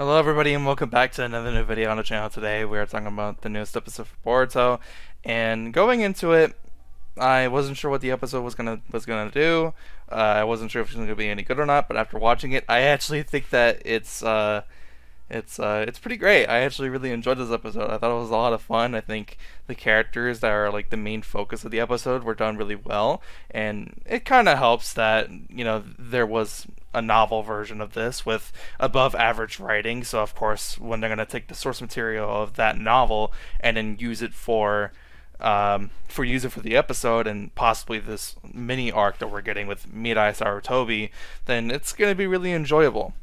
Hello everybody and welcome back to another new video on the channel. Today we are talking about the newest episode of Boruto, and going into it, I wasn't sure what the episode was gonna do. I wasn't sure if it was gonna be any good or not, but after watching it, I actually think that it's pretty great. I actually really enjoyed this episode. I thought it was a lot of fun. I think the characters that are like the main focus of the episode were done really well, and it kind of helps that there was a novel version of this with above average writing. So of course, when they're gonna take the source material of that novel and then use it for the episode and possibly this mini arc that we're getting with Mirai Sarutobi, then it's gonna be really enjoyable,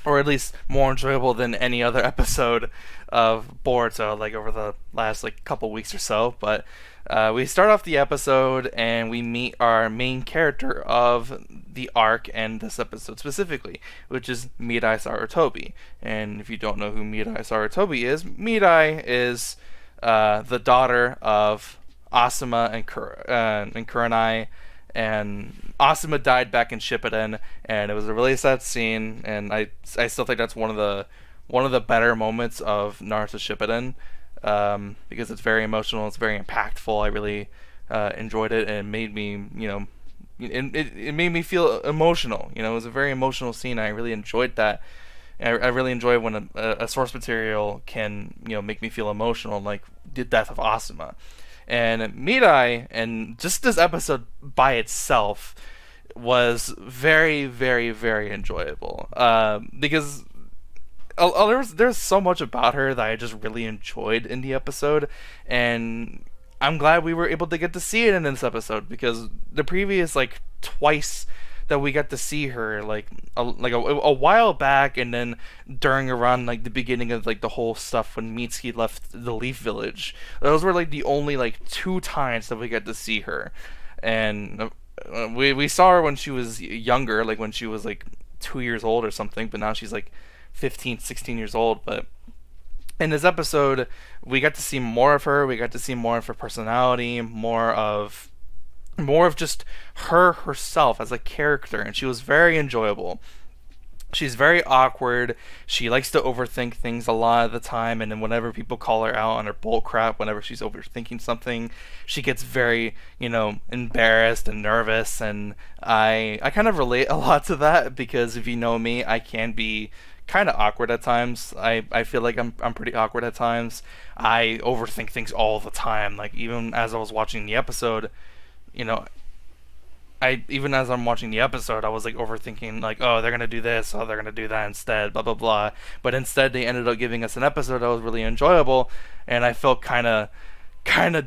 or at least more enjoyable than any other episode of Boruto, like over the last like couple weeks or so. But we start off the episode and we meet our main character of the arc and this episode specifically, which is Mirai Sarutobi. And if you don't know who Mirai Sarutobi is, Mirai is the daughter of Asuma and Kurenai, and Asuma died back in Shippuden, and it was a really sad scene. And I still think that's one of the better moments of Naruto Shippuden, because it's very emotional, it's very impactful. I really enjoyed it, and it made me it made me feel emotional. It was a very emotional scene. I really enjoyed that. I really enjoy when a source material can make me feel emotional, like the death of Asuma. And Mirai, and just this episode by itself, was very, very, very enjoyable. Because there's so much about her that I just really enjoyed in the episode, and I'm glad we were able to get to see it in this episode, because the previous like twice that we got to see her like a while back, and then during around like the beginning of like the whole stuff when Mitsuki left the Leaf Village, those were like the only like two times that we got to see her. And we saw her when she was younger, like when she was like 2 years old or something, but now she's like 15, 16 years old. But in this episode, we got to see more of her. We got to see more of her personality, more of just her herself as a character, and she was very enjoyable. She's very awkward. She likes to overthink things a lot of the time, and then whenever people call her out on her bull crap, whenever she's overthinking something, she gets very, embarrassed and nervous. And I kind of relate a lot to that, because if you know me, I can be kind of awkward at times. I feel like I'm pretty awkward at times. I overthink things all the time. Like even as I was watching the episode, even as I'm watching the episode, I was like overthinking, like, oh, they're gonna do this, oh, they're gonna do that instead, blah blah blah. But instead, they ended up giving us an episode that was really enjoyable, and I felt kind of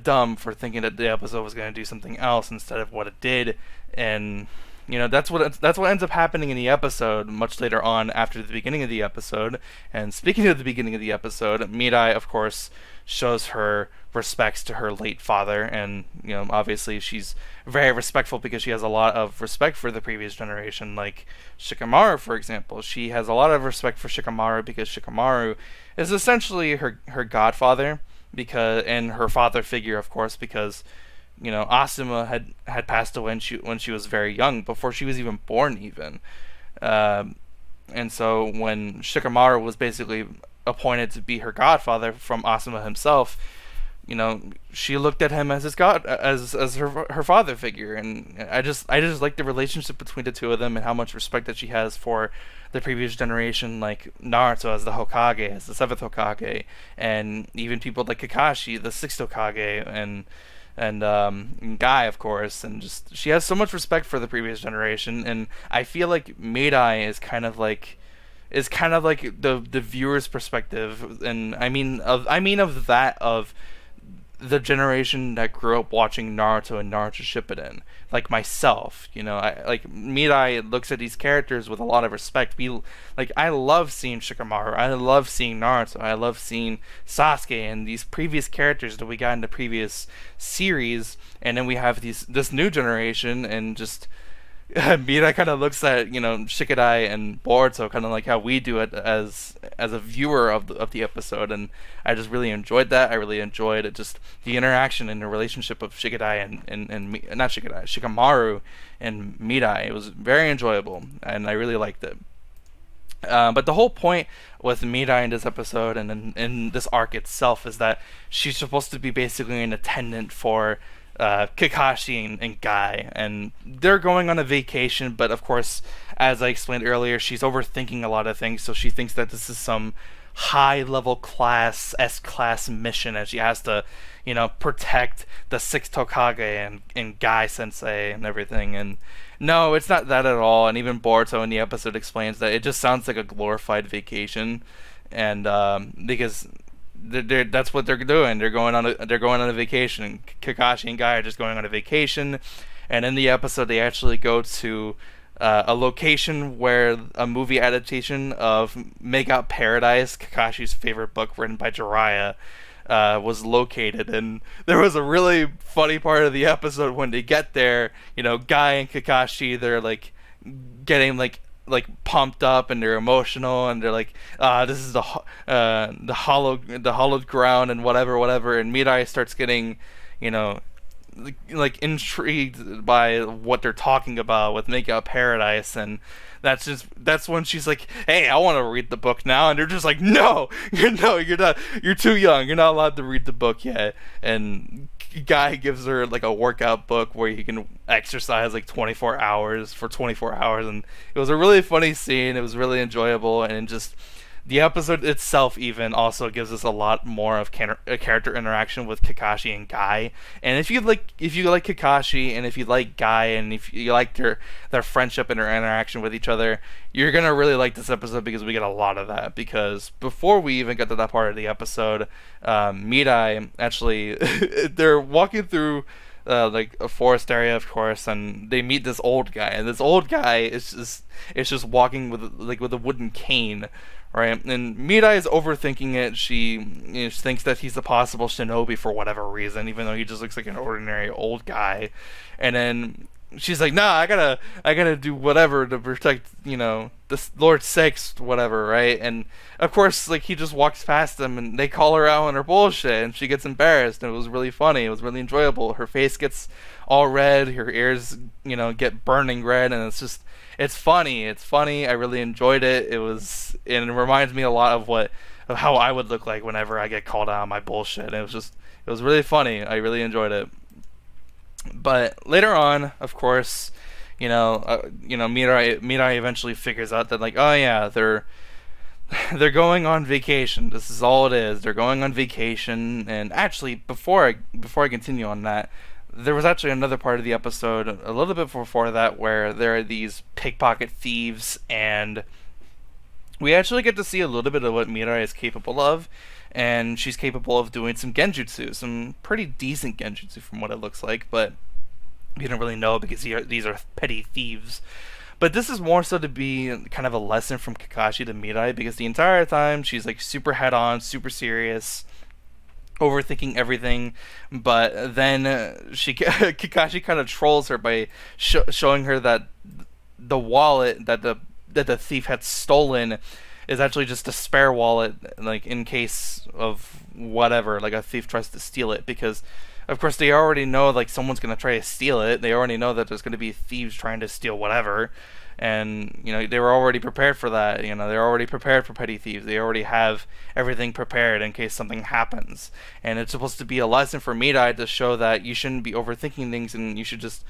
dumb for thinking that the episode was gonna do something else instead of what it did. And that's what ends up happening in the episode much later on, after the beginning of the episode. And speaking of the beginning of the episode, Mirai, of course, shows her respects to her late father, and obviously she's very respectful because she has a lot of respect for the previous generation, like Shikamaru, for example. She has a lot of respect for Shikamaru because Shikamaru is essentially her godfather, and her father figure, of course, because Asuma had passed away when she was very young, before she was even born even. And so when Shikamaru was basically appointed to be her godfather from Asuma himself, she looked at him as his as her father figure. And I just like the relationship between the two of them, and how much respect that she has for the previous generation, like Naruto as the Hokage, as the 7th Hokage, and even people like Kakashi, the 6th Hokage, and Guy, of course. And just, she has so much respect for the previous generation, and I feel like Mirai is kind of like the viewer's perspective. And I mean of the generation that grew up watching Naruto and Naruto Shippuden, like myself. Mirai looks at these characters with a lot of respect. I love seeing Shikamaru, I love seeing Naruto, I love seeing Sasuke, and these previous characters that we got in the previous series. And then we have this new generation, and just Mirai kind of looks at Shikadai and Boruto kind of like how we do it as a viewer of the episode. And I just really enjoyed that. I really enjoyed it, just the interaction and the relationship of Shikadai and not Shikadai, Shikamaru and Mirai. It was very enjoyable, and I really liked it. But the whole point with Mirai in this episode and in this arc itself is that she's supposed to be basically an attendant for Kakashi and Guy, and they're going on a vacation. But of course, as I explained earlier, she's overthinking a lot of things, so she thinks that this is some high-level class S-class mission, and she has to, protect the sixth Tokage and Guy Sensei and everything. And no, it's not that at all. And even Boruto in the episode explains that it just sounds like a glorified vacation, and because that's what they're doing. They're going on a vacation. Kakashi and Guy are just going on a vacation, and in the episode they actually go to a location where a movie adaptation of Make Out Paradise, Kakashi's favorite book written by Jiraiya, was located. And there was a really funny part of the episode when they get there. Guy and Kakashi, they're like getting like pumped up, and they're emotional, and they're like, this is the hollowed ground and whatever. And Mirai starts getting, like intrigued by what they're talking about with Make Out Paradise, and that's when she's like, hey, I want to read the book now. And they're just like, no, you're not, you're too young, you're not allowed to read the book yet. And Guy gives her like a workout book where you can exercise like 24 hours for 24 hours, and it was a really funny scene. It was really enjoyable, and just the episode itself even also gives us a lot more of character interaction with Kakashi and Guy. And if you like Kakashi, and if you like Guy, and if you like their friendship and their interaction with each other, you're gonna really like this episode, because we get a lot of that. Because before we even get to that part of the episode, Mirai actually they're walking through like a forest area, of course, and they meet this old guy, and this old guy is just walking with a wooden cane, right? And Mirai is overthinking it. She thinks that he's a possible shinobi for whatever reason, even though he just looks like an ordinary old guy. And then she's like, nah, I gotta do whatever to protect, the Lord Six, whatever, right? And of course, like, he just walks past them, and they call her out on her bullshit, and she gets embarrassed. And it was really funny. It was really enjoyable. Her face gets all red, her ears, get burning red, and it's funny. It's funny. I really enjoyed it. And it reminds me a lot of how I would look like whenever I get called out on my bullshit. And it was really funny. I really enjoyed it. But later on, of course, Mirai eventually figures out that, like, oh yeah, they're going on vacation. This is all it is. They're going on vacation. And actually, before I continue on that, there was actually another part of the episode a little bit before that where there are these pickpocket thieves, and we actually get to see a little bit of what Mirai is capable of. And she's capable of doing some genjutsu, some pretty decent genjutsu from what it looks like, but you don't really know because these are petty thieves. But this is more so to be kind of a lesson from Kakashi to Mirai, because the entire time she's like super head on, super serious, overthinking everything. But then Kakashi kind of trolls her by showing her that the wallet that the thief had stolen is actually just a spare wallet, like in case of whatever, like a thief tries to steal it. Because of course they already know, like, someone's gonna try to steal it. They already know that there's gonna be thieves trying to steal whatever, and they were already prepared for that. They're already prepared for petty thieves. They already have everything prepared in case something happens. And it's supposed to be a lesson for Mirai to show that you shouldn't be overthinking things, and you should just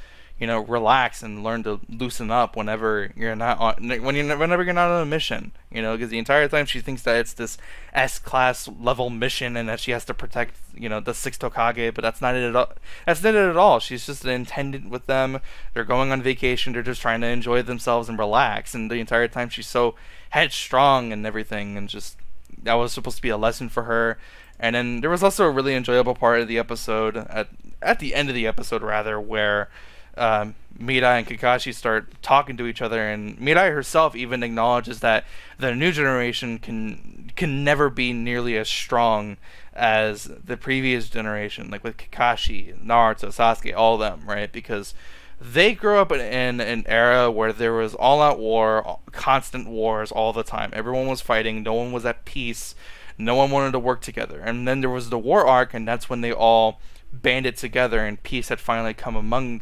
relax and learn to loosen up whenever you're not on a mission. Because the entire time she thinks that it's this S-class level mission and that she has to protect, the sixth Tokage, but that's not it at all. That's not it at all. She's just an attendant with them. They're going on vacation. They're just trying to enjoy themselves and relax. And the entire time she's so headstrong and everything, and just that was supposed to be a lesson for her. And then there was also a really enjoyable part of the episode at the end of the episode, rather, where Mirai and Kakashi start talking to each other, and Mirai herself even acknowledges that the new generation can never be nearly as strong as the previous generation, like with Kakashi, Naruto, Sasuke, all of them, right? Because they grew up in an era where there was all-out war, constant wars all the time. Everyone was fighting, no one was at peace, no one wanted to work together. And then there was the war arc, and that's when they all banded together, and peace had finally come among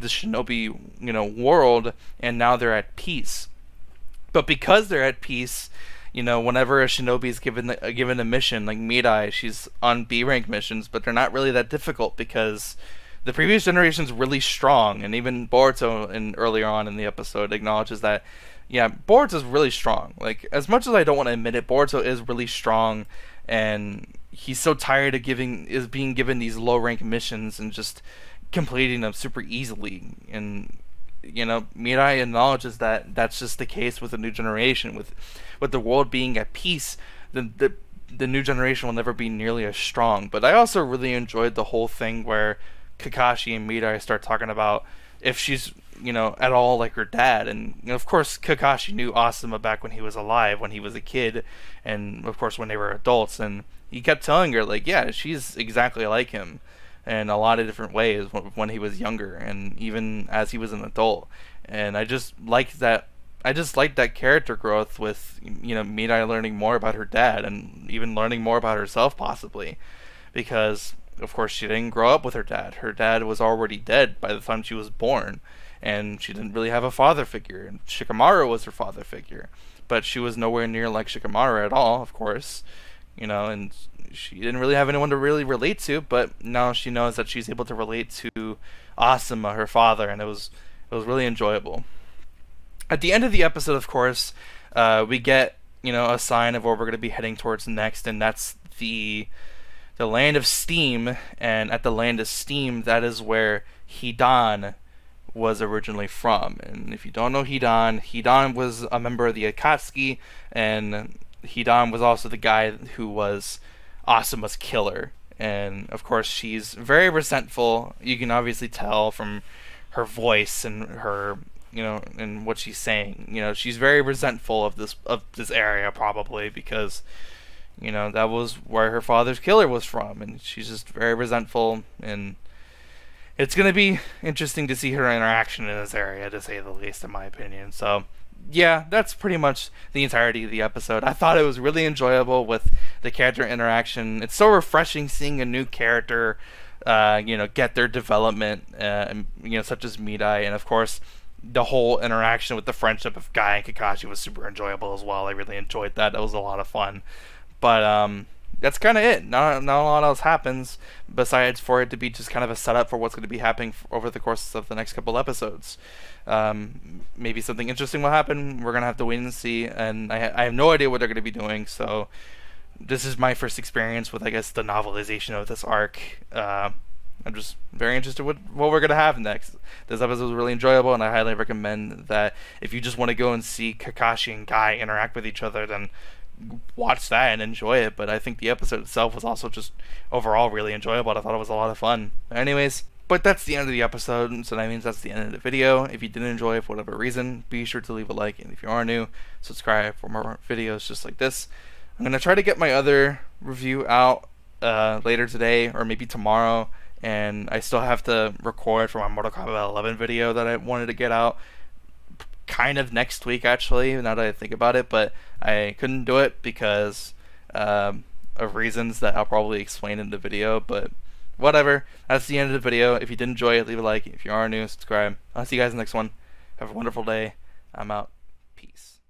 the shinobi, world, and now they're at peace. But because they're at peace, whenever a shinobi is given a mission, like Mirai, she's on B rank missions, but they're not really that difficult because the previous generation's really strong, and even Boruto, earlier on in the episode, acknowledges that, yeah, Boruto's really strong. Like, as much as I don't want to admit it, Boruto is really strong, and he's so tired of being given these low rank missions and just completing them super easily. And Mirai acknowledges that that's just the case with the new generation. With the world being at peace, the new generation will never be nearly as strong. But I also really enjoyed the whole thing where Kakashi and Mirai start talking about if she's at all like her dad. And of course Kakashi knew Asuma back when he was alive, when he was a kid, and of course when they were adults, and he kept telling her, like, yeah, she's exactly like him in a lot of different ways when he was younger and even as he was an adult. And I just liked that character growth with Mirai learning more about her dad and even learning more about herself, possibly, because of course she didn't grow up with her dad. Her dad was already dead by the time she was born, and she didn't really have a father figure. And Shikamaru was her father figure, but she was nowhere near like Shikamaru at all, of course, and she didn't really have anyone to really relate to. But now she knows that she's able to relate to Asuma, her father, and it was really enjoyable. At the end of the episode, of course, we get a sign of where we're going to be heading towards next, and that's the land of steam. And at the land of steam, that is where Hidan was originally from. And if you don't know Hidan was a member of the Akatsuki, and Hidan was also the guy who was Asuma's killer. And of course she's very resentful. You can obviously tell from her voice and her and what she's saying. She's very resentful of this area, probably because that was where her father's killer was from, and she's just very resentful. And it's going to be interesting to see her interaction in this area, to say the least, in my opinion. So yeah, that's pretty much the entirety of the episode. I thought it was really enjoyable with the character interaction. It's so refreshing seeing a new character get their development, such as Mirai. And of course the whole interaction with the friendship of Guy and Kakashi was super enjoyable as well. I really enjoyed that. That was a lot of fun. But that's kind of it. Not a lot else happens besides for it to be just kind of a setup for what's going to be happening over the course of the next couple episodes. Maybe something interesting will happen. We're going to have to wait and see. And I have no idea what they're going to be doing. So this is my first experience with, I guess, the novelization of this arc. I'm just very interested with what we're going to have next. This episode was really enjoyable, and I highly recommend that if you just want to go and see Kakashi and Guy interact with each other, then watch that and enjoy it. But I think the episode itself was also just overall really enjoyable. I thought it was a lot of fun. Anyways, but that's the end of the episode, so that means that's the end of the video. If you did enjoy it for whatever reason, be sure to leave a like, and if you are new, subscribe for more videos just like this. I'm going to try to get my other review out later today or maybe tomorrow, and I still have to record for my Mortal Kombat 11 video that I wanted to get out kind of next week, actually, now that I think about it, but I couldn't do it because of reasons that I'll probably explain in the video. But whatever, that's the end of the video. If you did enjoy it, leave a like. If you are new, subscribe. I'll see you guys in the next one. Have a wonderful day. I'm out. Peace.